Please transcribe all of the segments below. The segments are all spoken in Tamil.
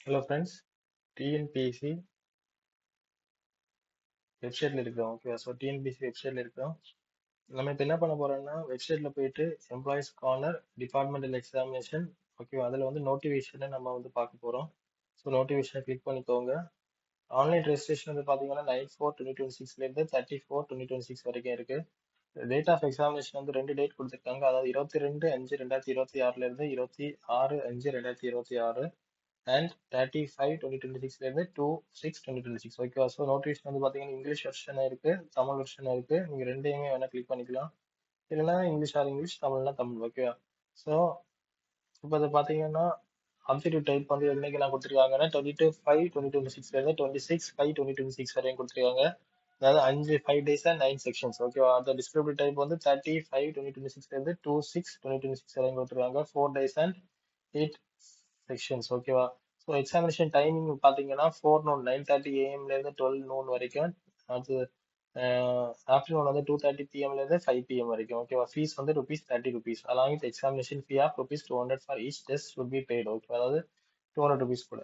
ஹலோ ஃப்ரெண்ட்ஸ், டிஎன்பிஎஸ்சி வெப்சைட்ல இருக்கிறோம். ஓகேவா? ஸோ டிஎன்பிஎஸ்சி வெப்சைட்ல இருக்கிறோம். நம்ம இப்போ என்ன பண்ண போறோம்னா, வெப்சைட்ல போயிட்டு எம்ப்ளாயிஸ் கார்னர் டிபார்ட்மெண்டல் எக்ஸாமினேஷன், ஓகேவா? அதில் வந்து நோட்டிஃபிகேஷனை நம்ம வந்து பார்க்க போறோம். ஸோ நோட்டிஃபிகேஷனை கிளிக் பண்ணிக்கோங்க. ஆன்லைன் ரெஜிஸ்ட்ரேஷன் வந்து பார்த்தீங்கன்னா 9/4/2026 30/4/2026 வரைக்கும் இருக்கு. டேட் ஆஃப் எக்ஸாமினேஷன் வந்து 2 டேட் கொடுத்துருக்காங்க. அதாவது 22/5/2026 இருந்து 26/5/2026 அண்ட் 35/2026 இருந்து 2/6/2026. ஓகேவா? ஸோ நோட்டிஃபிகேஷன் வந்து பார்த்தீங்கன்னா இங்கிலீஷ் வெர்ஷன் இருக்கு, தமிழ் வெர்ஷன் இருக்கு. நீங்க ரெண்டையுமே வேணா கிளிக் பண்ணிக்கலாம். இல்லைன்னா இங்கிலீஷ் ஆர் இங்கிலீஷ், தமிழ்னா தமிழ். ஓகேவா? ஸோ இப்போ அது பார்த்தீங்கன்னா அப்ஜெக்டிவ் டைப் வந்து என்னைக்கெல்லாம் கொடுத்துருக்காங்கன்னா 22/5/2026 இருந்து 26/5/2026 வரையும் கொடுத்துருக்காங்க. அதாவது 5 days and 9 sections. ஓகேவா? அந்த டிஸ்கிரிப்டிவ் டைப் வந்து 30/5/2026 இருந்து 2/6/2026 வரையும் கொடுத்துருக்காங்க. 4 days and 8 sections. ஓகேவா? ஸோ எக்ஸாமினேஷன் டைமிங் பார்த்தீங்கன்னா 4 noon 9:30 AM ல இருந்து 12 noon வரைக்கும். அது ஆஃப்டர்நூன் வந்து 2:30 PM ல இருந்து 5 PM வரைக்கும். ஓகேவா? ஃபீஸ் வந்து ₹30 along with examination fee of ₹200 for each test should be paid. Okay, அதாவது ₹200 கூட.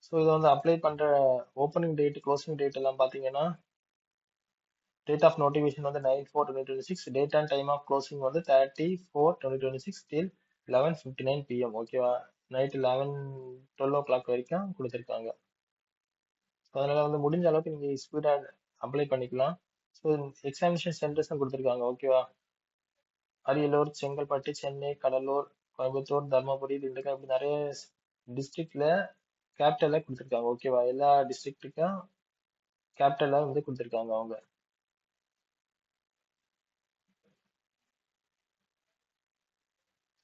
ஸோ இதை வந்து அப்ளை பண்ற ஓப்பனிங் டேட் க்ளோசிங் டேட் எல்லாம் பார்த்தீங்கன்னா டேட் ஆஃப் நோட்டிஃபிகேஷன் வந்து 9/4/2026, date and time of closing வந்து 30/4/2026 till 11:59 PM. ஓகேவா? நைட் 12 o'clock வரைக்கும் கொடுத்துருக்காங்க. ஸோ அதனால வந்து முடிஞ்ச அளவுக்கு நீங்க ஸ்பீடா அப்ளை பண்ணிக்கலாம். ஸோ எக்ஸாமினேஷன் சென்டர்ஸ் கொடுத்துருக்காங்க. ஓகேவா? அரியலூர், செங்கல்பட்டு, சென்னை, கடலூர், கோயம்புத்தூர், தர்மபுரி, திண்டுக்கல், இப்படி நிறைய டிஸ்ட்ரிக்ட்ல கேபிட்டல்ல கொடுத்துருக்காங்க. ஓகேவா? எல்லா டிஸ்ட்ரிக்ட்டுக்கும் கேபிட்டல்ல வந்து கொடுத்துருக்காங்க அவங்க.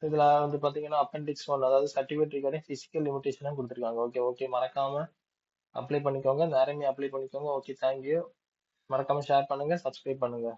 இதுல வந்து பாத்தீங்கன்னா appendix 1, அதாவது சர்டிஃபிகேட் ரிகார்டிங் பிசிக்கல் லிமிடேஷன் கொடுத்துருக்காங்க. ஓகே ஓகே, மறக்காம அப்ளை பண்ணிக்கோங்க. நேரமே அப்ளை பண்ணிக்கோங்க. Okay, thank you. மறக்காம ஷேர் பண்ணுங்க, சப்ஸ்கிரைப் பண்ணுங்க.